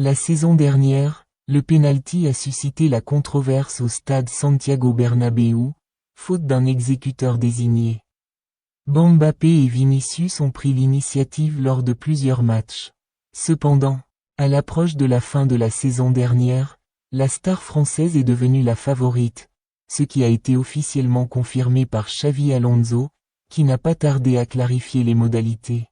La saison dernière, le pénalty a suscité la controverse au stade Santiago Bernabéu, faute d'un exécuteur désigné. Mbappé et Vinicius ont pris l'initiative lors de plusieurs matchs. Cependant, à l'approche de la fin de la saison dernière, la star française est devenue la favorite, ce qui a été officiellement confirmé par Xavi Alonso, qui n'a pas tardé à clarifier les modalités.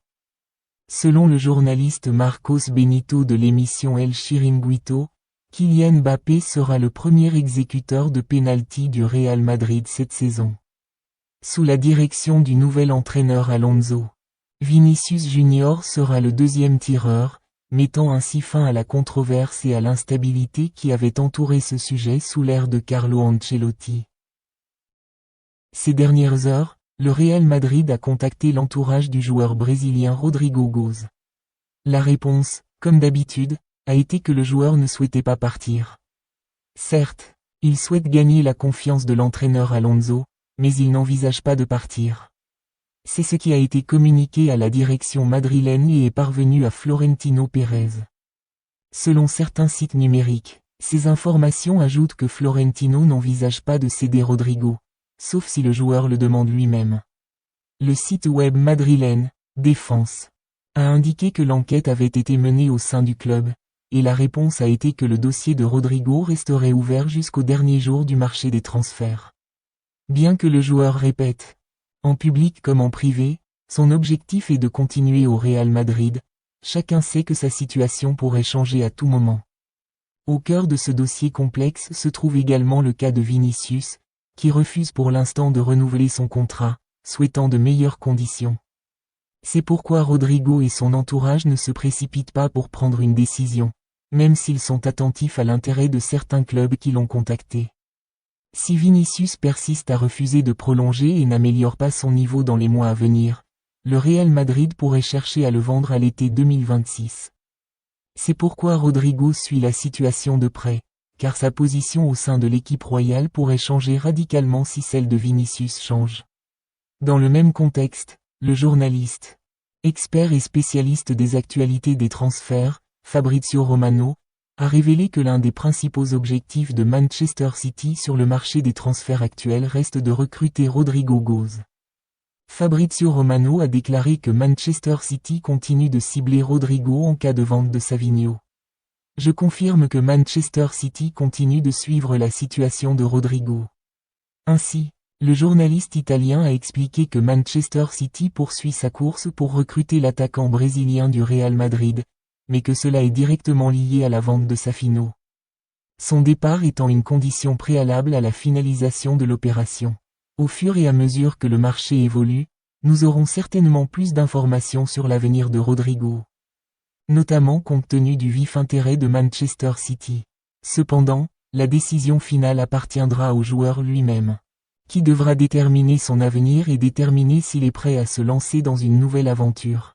Selon le journaliste Marcos Benito de l'émission El Chiringuito, Kylian Mbappé sera le premier exécuteur de pénalty du Real Madrid cette saison. Sous la direction du nouvel entraîneur Alonso, Vinicius Junior sera le deuxième tireur, mettant ainsi fin à la controverse et à l'instabilité qui avait entouré ce sujet sous l'ère de Carlo Ancelotti. Ces dernières heures, le Real Madrid a contacté l'entourage du joueur brésilien Rodrigo Goes. La réponse, comme d'habitude, a été que le joueur ne souhaitait pas partir. Certes, il souhaite gagner la confiance de l'entraîneur Alonso, mais il n'envisage pas de partir. C'est ce qui a été communiqué à la direction madrilène et est parvenu à Florentino Pérez. Selon certains sites numériques, ces informations ajoutent que Florentino n'envisage pas de céder Rodrigo, sauf si le joueur le demande lui-même. Le site web madrilène, Défense, a indiqué que l'enquête avait été menée au sein du club, et la réponse a été que le dossier de Rodrigo resterait ouvert jusqu'au dernier jour du marché des transferts. Bien que le joueur répète, en public comme en privé, son objectif est de continuer au Real Madrid, chacun sait que sa situation pourrait changer à tout moment. Au cœur de ce dossier complexe se trouve également le cas de Vinicius, qui refuse pour l'instant de renouveler son contrat, souhaitant de meilleures conditions. C'est pourquoi Rodrigo et son entourage ne se précipitent pas pour prendre une décision, même s'ils sont attentifs à l'intérêt de certains clubs qui l'ont contacté. Si Vinicius persiste à refuser de prolonger et n'améliore pas son niveau dans les mois à venir, le Real Madrid pourrait chercher à le vendre à l'été 2026. C'est pourquoi Rodrigo suit la situation de près, car sa position au sein de l'équipe royale pourrait changer radicalement si celle de Vinicius change. Dans le même contexte, le journaliste, expert et spécialiste des actualités des transferts, Fabrizio Romano, a révélé que l'un des principaux objectifs de Manchester City sur le marché des transferts actuels reste de recruter Rodrigo Goes. Fabrizio Romano a déclaré que Manchester City continue de cibler Rodrigo en cas de vente de Savinho. Je confirme que Manchester City continue de suivre la situation de Rodrigo. Ainsi, le journaliste italien a expliqué que Manchester City poursuit sa course pour recruter l'attaquant brésilien du Real Madrid, mais que cela est directement lié à la vente de Savinho. Son départ étant une condition préalable à la finalisation de l'opération. Au fur et à mesure que le marché évolue, nous aurons certainement plus d'informations sur l'avenir de Rodrigo. Notamment compte tenu du vif intérêt de Manchester City. Cependant, la décision finale appartiendra au joueur lui-même, qui devra déterminer son avenir et déterminer s'il est prêt à se lancer dans une nouvelle aventure.